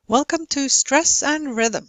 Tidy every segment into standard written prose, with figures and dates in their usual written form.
Welcome to Stress and Rhythm.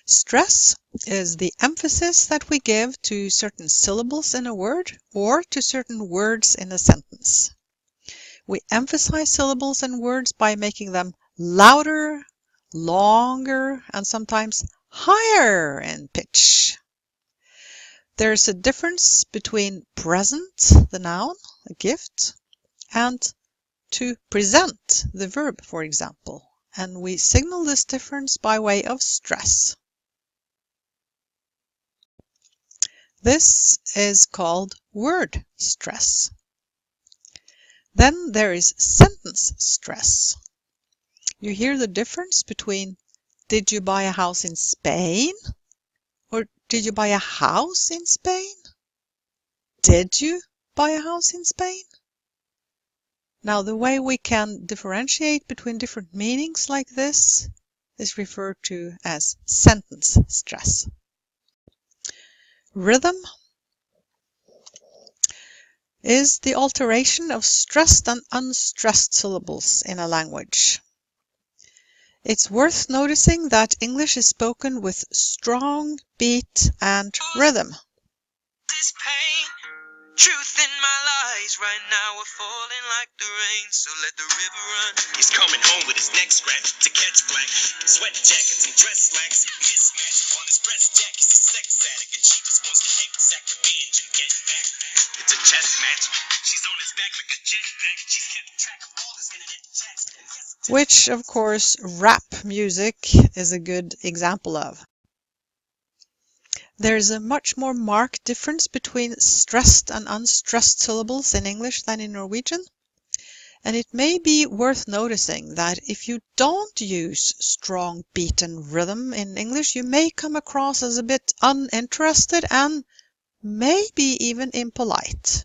Stress is the emphasis that we give to certain syllables in a word or to certain words in a sentence. We emphasize syllables and words by making them louder, longer, and sometimes higher in pitch. There's a difference between present, the noun, a gift, and to present, the verb, for example. And we signal this difference by way of stress. This is called word stress. Then there is sentence stress. You hear the difference between did you buy a house in Spain or did you buy a house in Spain? Did you buy a house in Spain? Now, the way we can differentiate between different meanings like this is referred to as sentence stress. Rhythm is the alteration of stressed and unstressed syllables in a language. It's worth noticing that English is spoken with strong beat and rhythm. This pain, truth in my lies right now are falling like the rain, so let the river run. He's coming home with his neck scratched to catch black sweat jackets and dress slacks. Mismatched on his breast jack, he's a sex addict and she just wants to exact revenge and get back. It's a chess match. She's on his back like a jetpack. She's kept track of all his internet chats. Which, of course, rap music is a good example of. There's a much more marked difference between stressed and unstressed syllables in English than in Norwegian. And it may be worth noticing that if you don't use strong beat and rhythm in English, you may come across as a bit uninterested and maybe even impolite.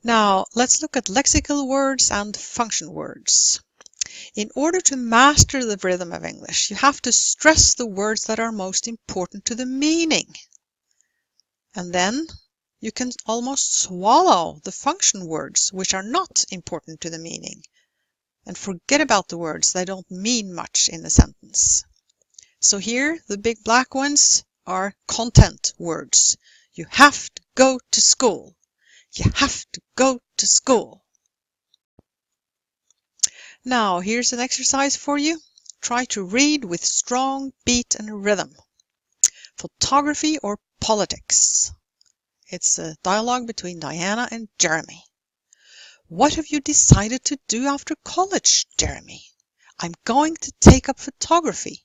Now, let's look at lexical words and function words. In order to master the rhythm of English, you have to stress the words that are most important to the meaning. And then you can almost swallow the function words, which are not important to the meaning, and forget about the words that don't mean much in a sentence. So here, the big black ones are content words. You have to go to school. You have to go to school. Now, here's an exercise for you. Try to read with strong beat and rhythm. Photography or politics? It's a dialogue between Diana and Jeremy. What have you decided to do after college, Jeremy? I'm going to take up photography.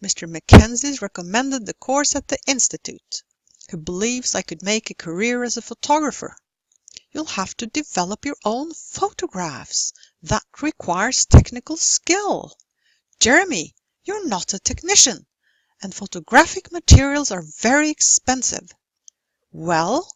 Mr. Mackenzie's recommended the course at the Institute. He believes I could make a career as a photographer. You'll have to develop your own photographs. That requires technical skill. Jeremy, you're not a technician, and photographic materials are very expensive. Well,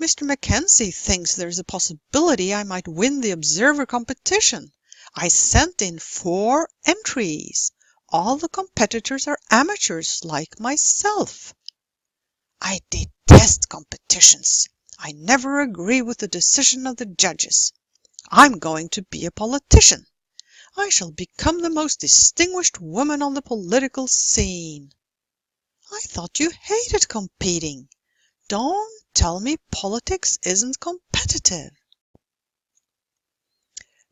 Mr. Mackenzie thinks there's a possibility I might win the Observer competition. I sent in 4 entries. All the competitors are amateurs like myself. I detest competitions. I never agree with the decision of the judges. I'm going to be a politician. I shall become the most distinguished woman on the political scene. I thought you hated competing. Don't tell me politics isn't competitive.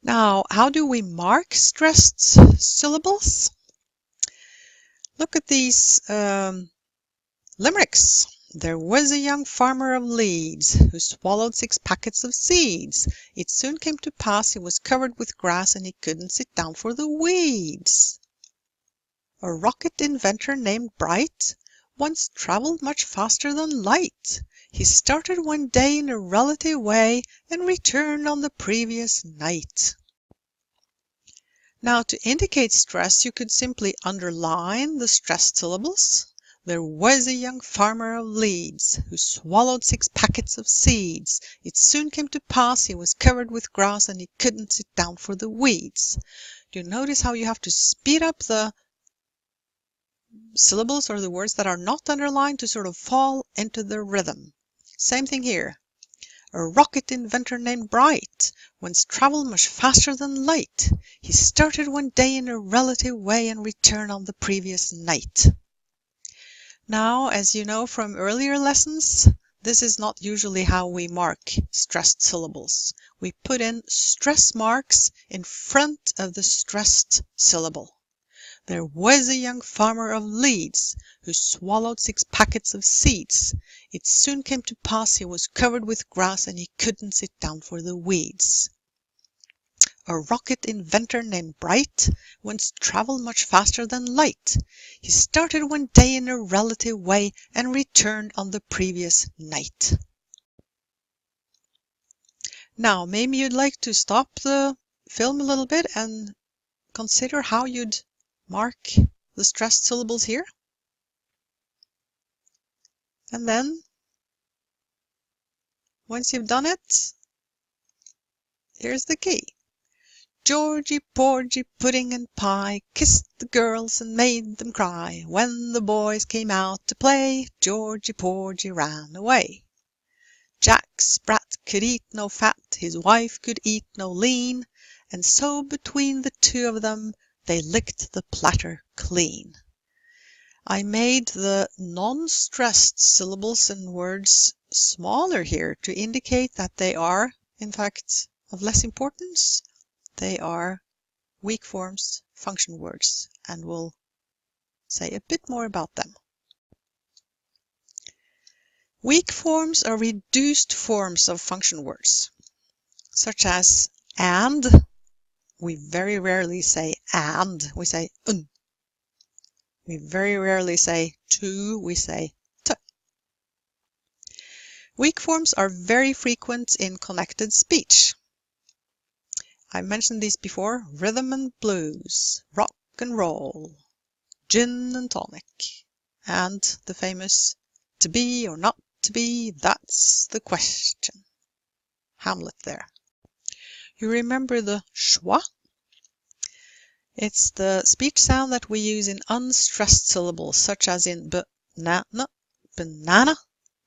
Now, how do we mark stressed syllables? Look at these limericks. There was a young farmer of Leeds who swallowed 6 packets of seeds. It soon came to pass he was covered with grass and he couldn't sit down for the weeds. A rocket inventor named Bright once traveled much faster than light. He started one day in a relative way and returned on the previous night. Now, to indicate stress, you could simply underline the stressed syllables. There was a young farmer of Leeds who swallowed 6 packets of seeds. It soon came to pass he was covered with grass and he couldn't sit down for the weeds. Do you notice how you have to speed up the syllables or the words that are not underlined to sort of fall into the rhythm? Same thing here. A rocket inventor named Bright once traveled much faster than light. He started one day in a relative way and returned on the previous night. Now, as you know from earlier lessons, this is not usually how we mark stressed syllables. We put in stress marks in front of the stressed syllable. There was a young farmer of Leeds who swallowed 6 packets of seeds. It soon came to pass he was covered with grass and he couldn't sit down for the weeds. A rocket inventor named Bright once traveled much faster than light. He started one day in a relative way and returned on the previous night. Now, maybe you'd like to stop the film a little bit and consider how you'd mark the stressed syllables here. And then, once you've done it, here's the key. Georgie, Porgy, Pudding and Pie kissed the girls and made them cry. When the boys came out to play, Georgie, Porgy ran away. Jack Sprat could eat no fat, his wife could eat no lean, and so between the two of them they licked the platter clean. I made the non-stressed syllables and words smaller here to indicate that they are, in fact, of less importance. They are weak forms, function words, and we'll say a bit more about them. Weak forms are reduced forms of function words, such as and. We very rarely say and, we say un. We very rarely say to, we say t. Weak forms are very frequent in connected speech. I mentioned these before: rhythm and blues, rock and roll, gin and tonic, and the famous to be or not to be, that's the question. Hamlet there. You remember the schwa? It's the speech sound that we use in unstressed syllables, such as in banana, banana,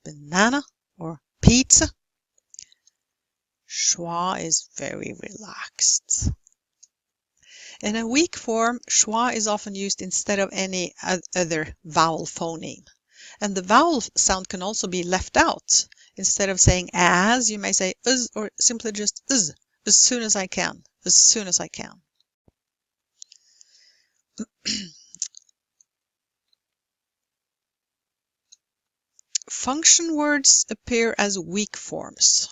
banana, or pizza. Schwa is very relaxed. In a weak form, schwa is often used instead of any other vowel phoneme. And the vowel sound can also be left out. Instead of saying as, you may say uz, or simply just uz, as soon as I can, as soon as I can. Function words appear as weak forms,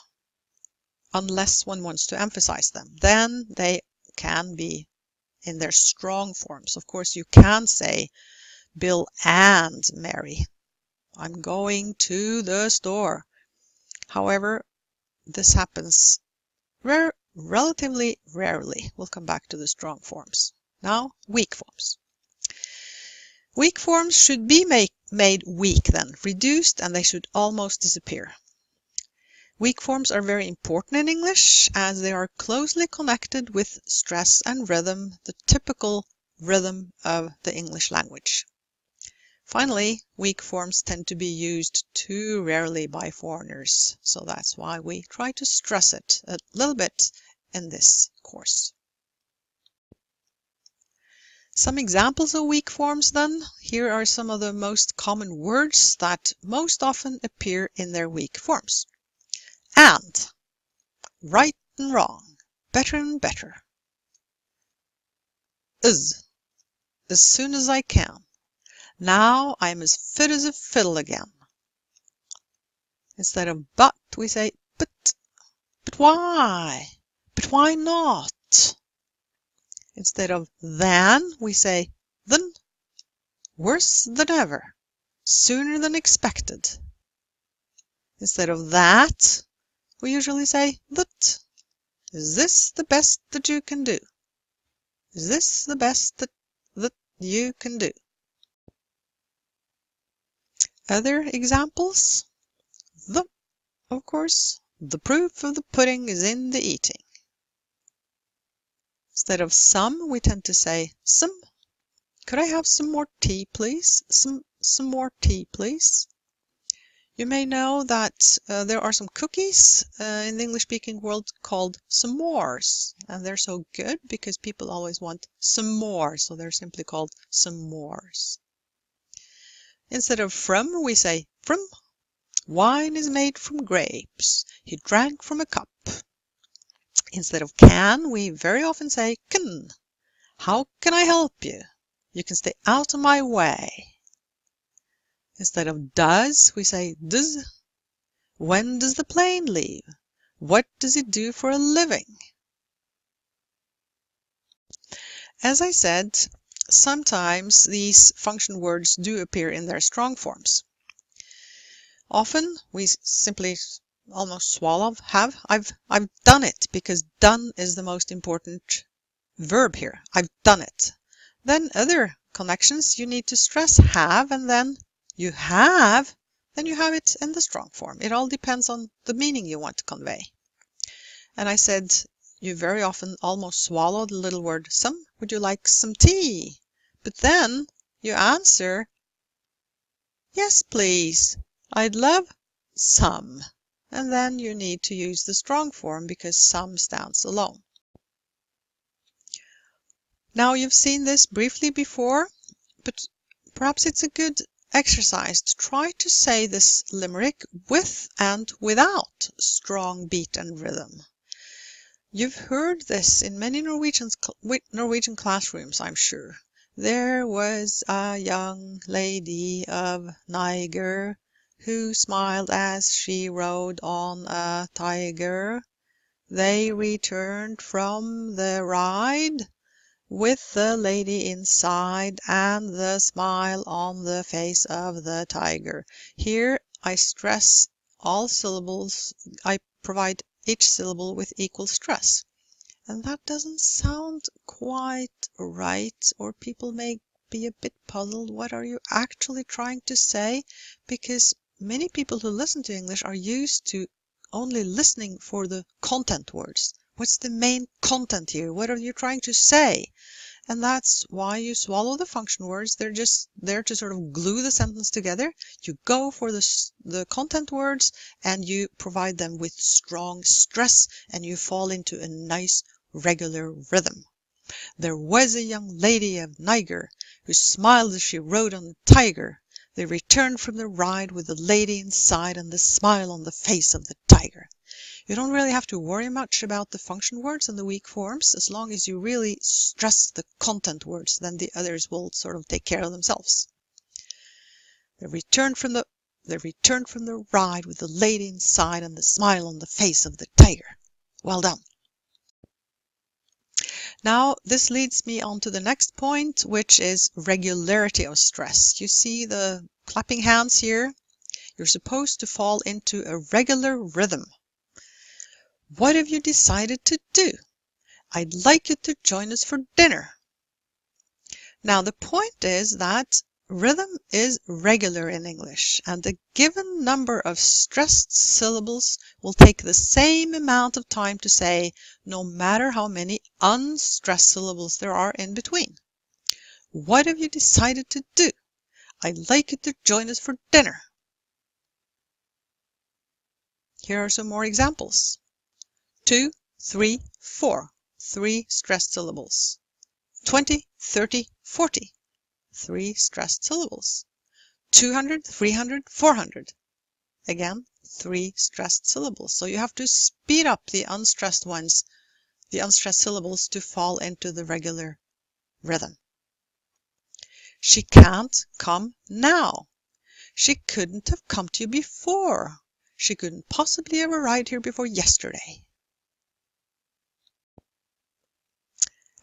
unless one wants to emphasize them. Then they can be in their strong forms. Of course, you can say Bill and Mary. I'm going to the store. However, this happens relatively rarely. We'll come back to the strong forms. Now, weak forms. Weak forms should be made weak then, reduced, and they should almost disappear. Weak forms are very important in English as they are closely connected with stress and rhythm, the typical rhythm of the English language. Finally, weak forms tend to be used too rarely by foreigners, so that's why we try to stress it a little bit in this course. Some examples of weak forms then. Here are some of the most common words that most often appear in their weak forms. And, right and wrong, better and better. As soon as I can. Now I'm as fit as a fiddle again. Instead of but, we say but why? But why not? Instead of than, we say than, worse than ever, sooner than expected. Instead of that, we usually say that. Is this the best that you can do? Is this the best that you can do? Other examples? The, of course, the proof of the pudding is in the eating. Instead of some, we tend to say some. Could I have some more tea, please? Some more tea, please. You may know that there are some cookies in the English-speaking world called s'mores, and they're so good because people always want some more, so they're simply called s'mores. Instead of from, we say from. Wine is made from grapes. He drank from a cup. Instead of can, we very often say can. How can I help you? You can stay out of my way. Instead of does, we say does. When does the plane leave? What does it do for a living? As I said, sometimes these function words do appear in their strong forms. Often we simply almost swallow I've done it, because done is the most important verb here. I've done it. Then other connections you need to stress have, and then you have, then you have it in the strong form. It all depends on the meaning you want to convey. And I said you very often almost swallow the little word some. Would you like some tea? But then you answer, yes, please. I'd love some. And then you need to use the strong form because some stands alone. Now you've seen this briefly before, but perhaps it's a good exercise to try to say this limerick with and without strong beat and rhythm. You've heard this in many Norwegian classrooms, I'm sure. There was a young lady of Niger who smiled as she rode on a tiger. They returned from the ride with the lady inside and the smile on the face of the tiger. Here I stress all syllables. I provide each syllable with equal stress. And that doesn't sound quite right, or people may be a bit puzzled. What are you actually trying to say? Because many people who listen to English are used to only listening for the content words. What's the main content here? What are you trying to say? And that's why you swallow the function words. They're just there to sort of glue the sentence together. You go for the content words and you provide them with strong stress, and you fall into a nice regular rhythm. There was a young lady of Niger who smiled as she rode on a tiger. They returned from the ride with the lady inside and the smile on the face of the tiger. You don't really have to worry much about the function words and the weak forms. As long as you really stress the content words, then the others will sort of take care of themselves. They returned from the ride with the lady inside and the smile on the face of the tiger. Well done. Now, this leads me on to the next point, which is regularity of stress. You see the clapping hands here? You're supposed to fall into a regular rhythm. What have you decided to do? I'd like you to join us for dinner. Now, the point is that rhythm is regular in English, and a given number of stressed syllables will take the same amount of time to say, no matter how many unstressed syllables there are in between. What have you decided to do? I'd like you to join us for dinner. Here are some more examples. 2, 3, 4. 3 stressed syllables. 20, 30, 40. 3 stressed syllables. 200, 300, 400. Again, 3 stressed syllables. So you have to speed up the unstressed ones, the unstressed syllables, to fall into the regular rhythm. She can't come now. She couldn't have come to you before. She couldn't possibly have arrived here before yesterday.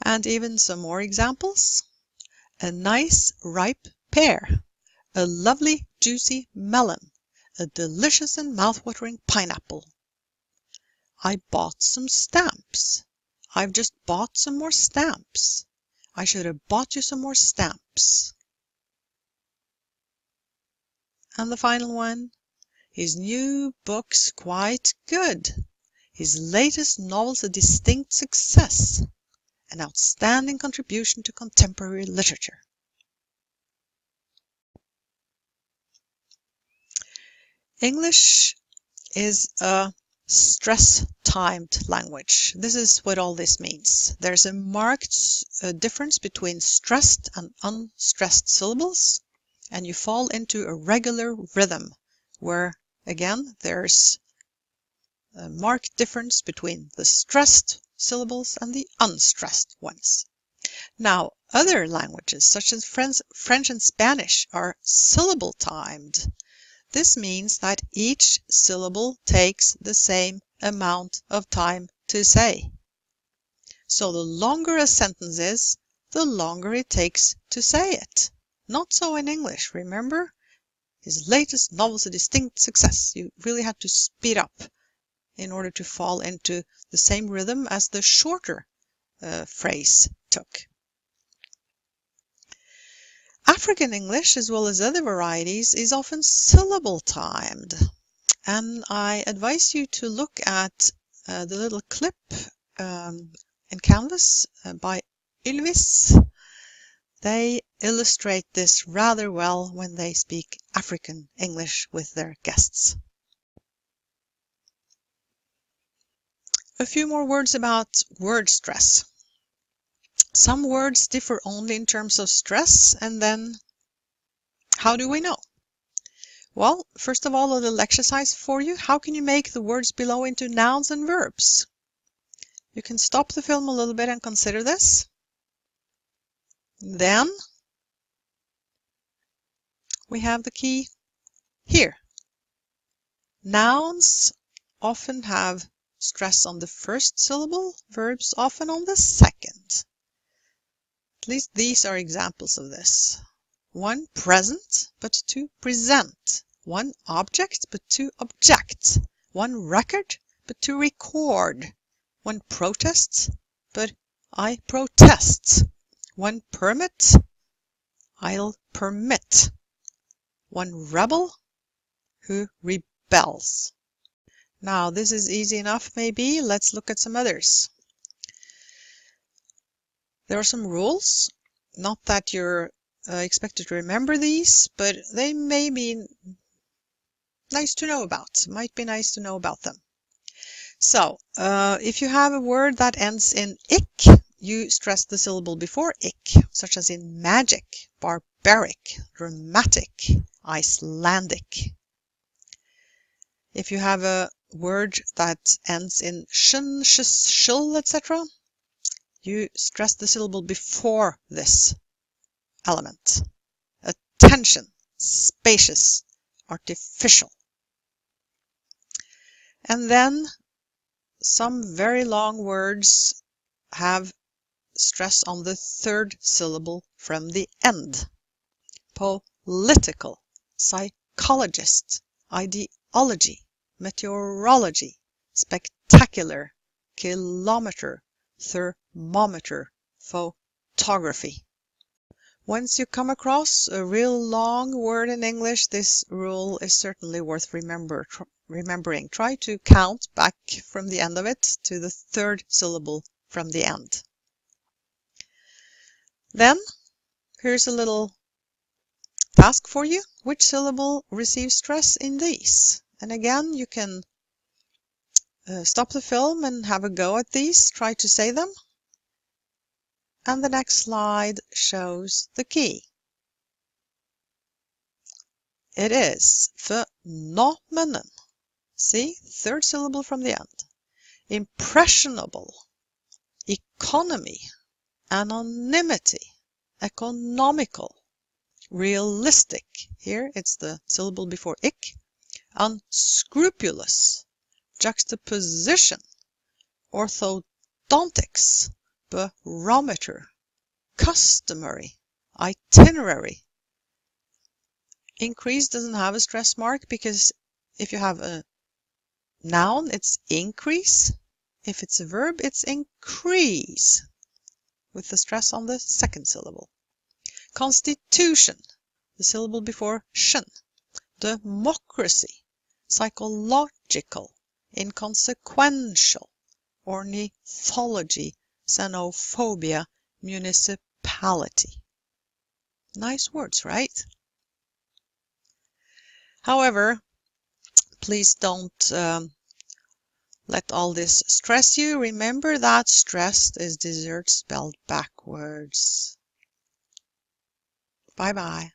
And even some more examples. A nice ripe pear, a lovely juicy melon, a delicious and mouth-watering pineapple. I bought some stamps. I've just bought some more stamps. I should have bought you some more stamps. And the final one. His new book's quite good. His latest novel's a distinct success. An outstanding contribution to contemporary literature. English is a stress-timed language. This is what all this means. There's a marked difference between stressed and unstressed syllables, and you fall into a regular rhythm where, again, there's a marked difference between the stressed syllables and the unstressed ones. Now, other languages, such as French and Spanish, are syllable-timed. This means that each syllable takes the same amount of time to say. So the longer a sentence is, the longer it takes to say it. Not so in English, remember? His latest novel's a distinct success. You really had to speed up in order to fall into the same rhythm as the shorter phrase took. African English, as well as other varieties, is often syllable-timed. And I advise you to look at the little clip in Canvas by Ylvis. They illustrate this rather well when they speak African English with their guests. A few more words about word stress. Some words differ only in terms of stress, and then how do we know? Well, first of all, a little exercise for you. How can you make the words below into nouns and verbs? You can stop the film a little bit and consider this. Then we have the key here. Nouns often have stress on the first syllable, verbs often on the second. At least these are examples of this. One present, but to present. One object, but to object. One record, but to record. One protest, but I protest. One permit, I'll permit. One rebel, who rebels. Now, this is easy enough, maybe. Let's look at some others. There are some rules. Not that you're expected to remember these, but they may be nice to know about. Might be nice to know about them. So, if you have a word that ends in ick, you stress the syllable before ick, such as in magic, barbaric, dramatic, Icelandic. If you have a word that ends in shn, shs, shul, etc., you stress the syllable before this element. Attention, spacious, artificial. And then some very long words have stress on the third syllable from the end. Political, psychologist, ideology, meteorology, spectacular, kilometer, thermometer, photography. Once you come across a real long word in English, this rule is certainly worth remembering. Try to count back from the end of it to the third syllable from the end. Then, here's a little task for you. Which syllable receives stress in these? And again, you can stop the film and have a go at these. Try to say them. And the next slide shows the key. It is phenomenon. See, third syllable from the end. Impressionable, economy, anonymity, economical, realistic. Here it's the syllable before ick. Unscrupulous, juxtaposition, orthodontics, barometer, customary, itinerary. Increase doesn't have a stress mark because if you have a noun, it's increase. If it's a verb, it's increase, with the stress on the second syllable. Constitution, the syllable before shin. Democracy, psychological, inconsequential, ornithology, xenophobia, municipality. Nice words, right? However, Please don't let all this stress you. Remember that stressed is dessert spelled backwards. Bye-bye.